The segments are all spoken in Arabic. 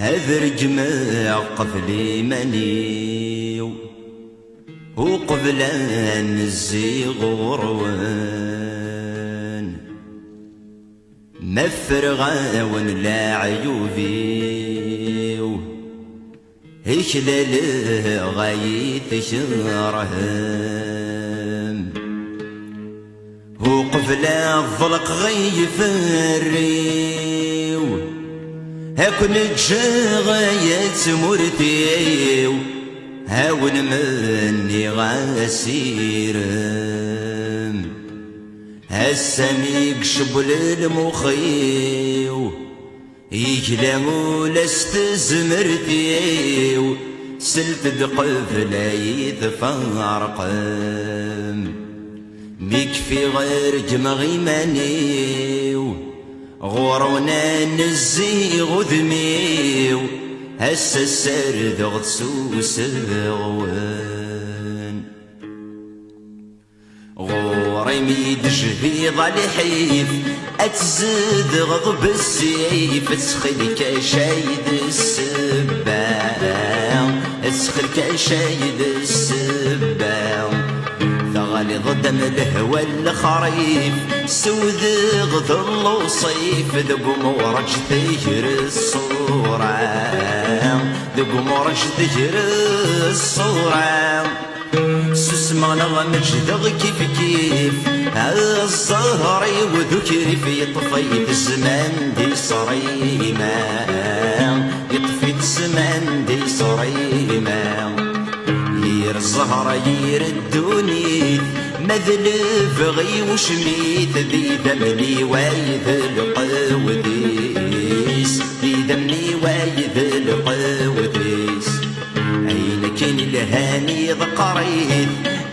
هذر جمع قفلي منيو وقبل أن الزيغ غروان مفرغا لا عيوبي هشلل غايت شرهم وقفل الظلق غيف الريو هكون جاغيت مرتيو هاون مني غاسيرم هالسميق شبل المخيو يجلمو لست زمرتيو سلت دقف لا يتفارقم ميكفي غير جمغي منيو غورونا نزي غذميو هسا السرد غدسوس غوان غوري ميد جهيض الحيف اتزد غضب السيف تسخلك شايد السبان تسخلك شايد السبان ثغالي ضدم الهوى الخريف سود غضل وصيف ذق مورج ثجر الصورة ذق مورج ثجر الصورة سسمى نغمج ذغ كيف كيف الزهري وذكري في طفيت الزمان دي صريمة يطفي الزمان دي صريمة ير الزهرة يردوني مذلف غي وشميت ذي ذمني وايد القوديس ذي ذمني وايد القوديس أين كان الهاني ذقريت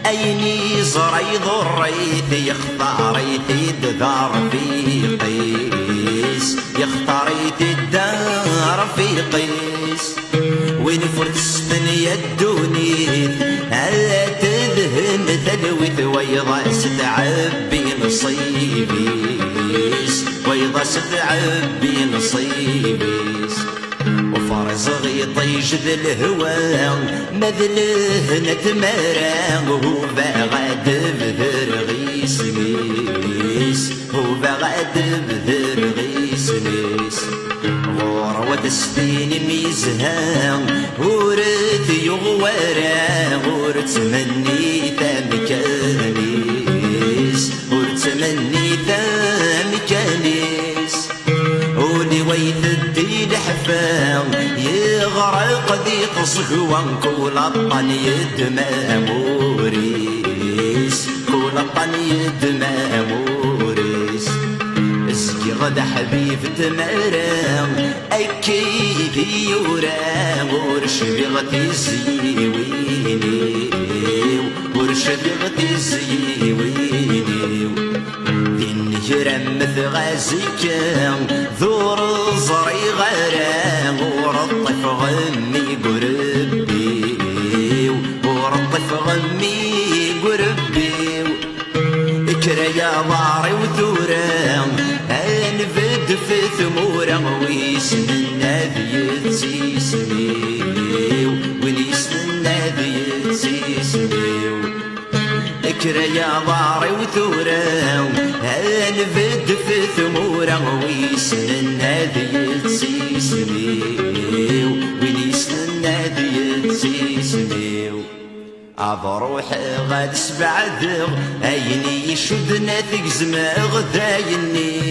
أيني زري ضريت يختاريت الدار في قيس يختاريت الدار في قيس وين فرستن يدوني هلا تذهن ثلوث ويضا ستعبي نصيبيس ويضا ستعبي نصيبيس وفارس غيطيج ذي الهوى مذله نتمرى هو باغاد بذر غيس ميس هو باغاد بذر غيس ميس غور ودستين ميزها ورث يغورا غور تمني تمكانيس غور تمني تمكانيس ولي ويث الدين حفاظ يغرق ذي تصهوان كل الطن يدمى موريس كل الطن يدمى موريس اسقي غدا حبيب تمرام اكيد يورام ورش بغتي زيويني ورش بغتي زيويني جرم ثغازك ذور زري غرام ورطف غمي قربي ورطف غمي قربي اكرا يا ضاري وثورام انفد في ثمورا ويسن النبي تسيسني ويسن النبي تسيسني اكرا يا ضاري وثورام انفد في ثمورا ويسن النبي تسيسني ويسن النبي تسيسني أبروح غاد سبع ذغ أيني يشدنا تقزم غدايني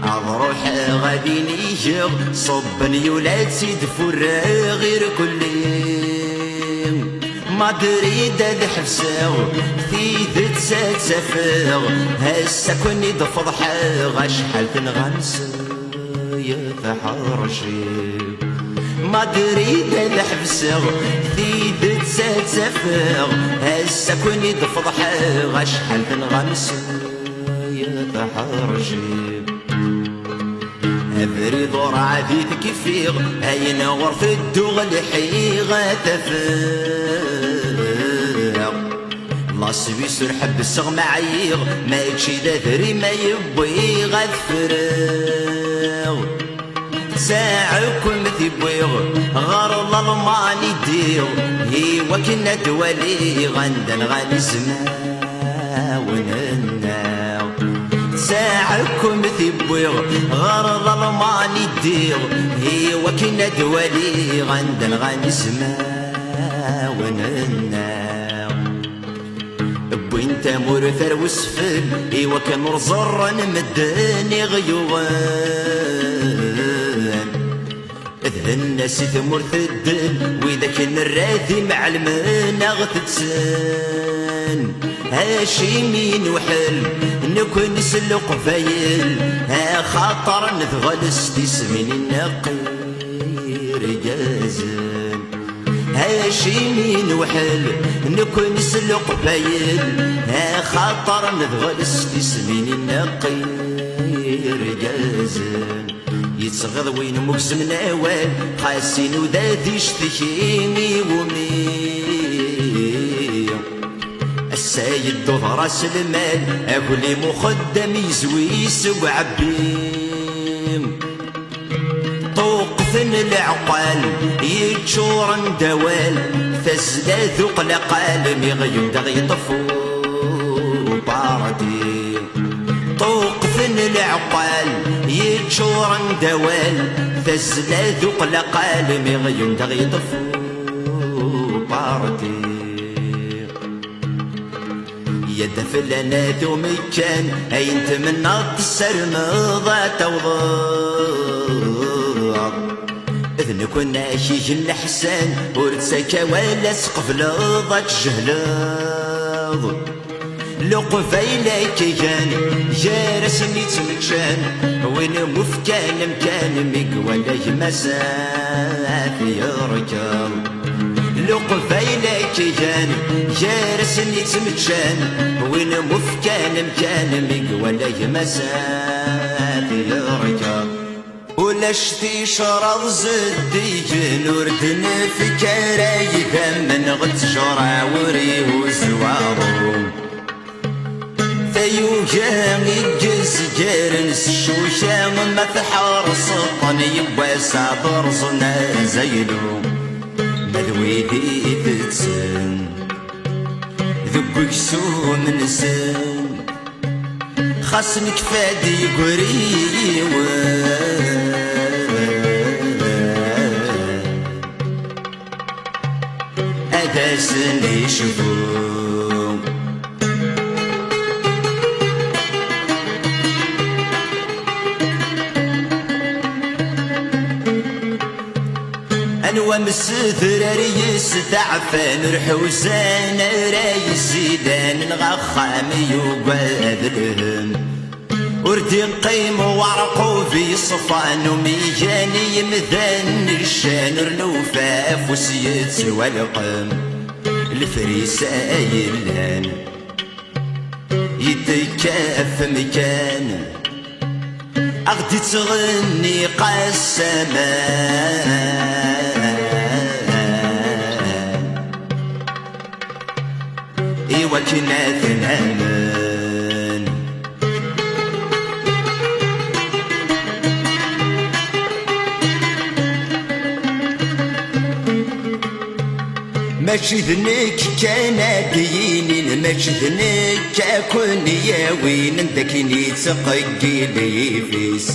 أبروح غادي نيجغ صبني ولاد سيد فرا غير كلي ما دريد الحفساو في ذات سات سفاغ هسا كوني ضفضحا غشحال تنغنس يا تحرشي ما دريد الحبسغ في ذات سات سفاغ هسا كوني ضفضحا غشحال تنغنس يا تحرشي أبري دور عاديت كيفيغ أين غرف الدوغ الحيغة تفاغ الله سبي سرحب السغ معيغ ما يكشي ذري ما يبوي غذفرغ ساعكم ثبويغ غار الألمان يدير هيوا كنا دوالي غندن غالي زماوننا ساعكم ثبويغ غار الألمان يدير هيوا كنا دوالي غندن غالي زماوننا وانت مرثر وسفل ايوا كان رزر نمداني غيوان اذ الناس ثمر ثدل واذا كان الراثي مع المانا غتتسان هاشمين وحل نكون نسلق فايل ها خاطر نثغلس تسمين النقير جازن هاشمين وحل نكون نسلق فايل ها خاطر نثغلس تسمين النقير جازن يتصغض وين مقسم نوال خاسين وذات يشتكيني ومي السيد راس المال اكل مخدم يزويس وعبيم طوقثن العقال يتشور دوال فزلا ذوق لقال مغيم دغي طفو باردي طوقثن العقال يتشور دوال فزلا ذوق لقال مغيم دغي طفو باردي يدفلنا ذو مكان اين تمنى السرمضة توضع اذ نكون شيج الحسان ورتساكا ولا سقف لضا تجهلاض لقفايلا كيان جارس نيتمكشان وين مفكان مكان مقولا يمساف يركض لقفايلا كيان جارس نيتمكشان وين مفكان مكان مقولا يمساف يركض ولا شتي شرض زدي نورد نفكر يثمن غد شرع وريه وزوارو ثيوجا يجز جرنس الشوشة ما تحار سطن يبوى صابر صنا زيلو مذويدي تتسن ذبك سو من سن خاصنك فادي قريوان أداسني شفوق أنوى مسثر ريس تعفان رحوسان رايس زيدان نغخام يقاد لهم وردي قيم وعرقو في صفان وميجاني يمذن الشان رنوفاف وسيت والقم الفريسة يلان يتكاف مكان أغدي تغني قسمان إيوا كنا ثنامان ماشي ذنك كان قينين ماشي ذنك كون ياوين ذاكني تقيل يفيس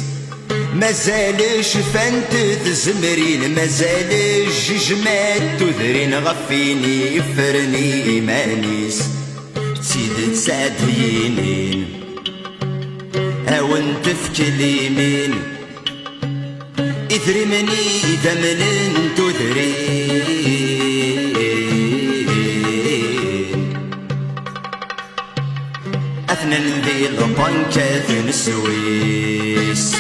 مازالش فانت تزمرين مازالش جمات تذرين غفيني يفرني إيمانيس تسيد تسادينين هاون تفكل يمين إثري مني ذمن تذرين أثنى ذي البنكة السويس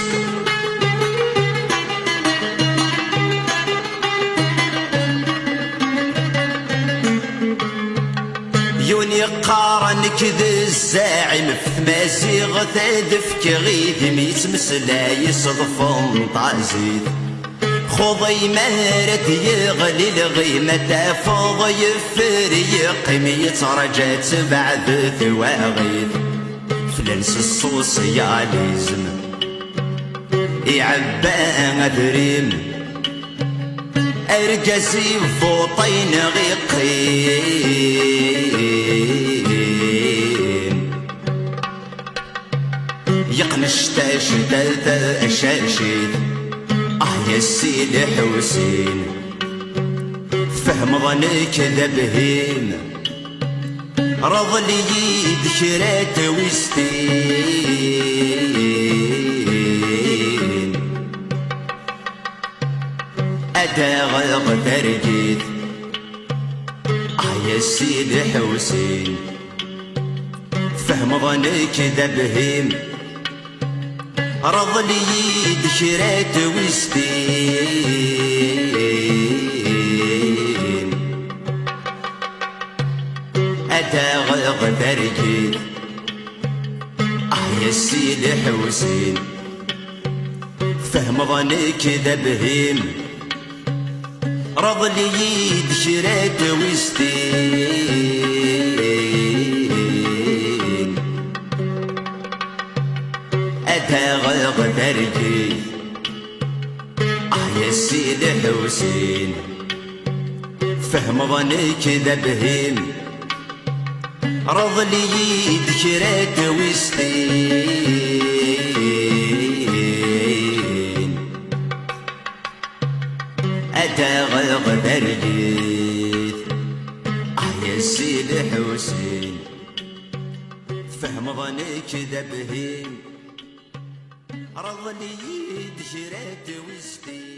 يوني قارنك ذي الزاعم في ثمازيغ تدفك غيث ميت مسلا يصدفن طازيث خضي مارت يغلي الغيمة تافض يفريق يترجات بعد ثواغيث فلنس السوسياليزم يعبى ذريم ارجسي فوطين غيقيم يقنش تاشداد اشاشيد يا سيدي حسين فهم ظنك ذبهيم رض لي ذكرات وستين أداغ ترجيت يا سيدي حسين فهم ظنك ذبهيم رض لي ذكرات وستين أداغ ترجيت يا سيدي حسين فهم ظنك ذبهيم رض لي ذكرات وستين أداغ ترجيت يا سيدي حسين فهم ظنك ذبهيم رض لي ذكرات وستين أداغ ترجيت يا سيدي حسين فهم ظنك ذبهيم رض لي ذكرات وستين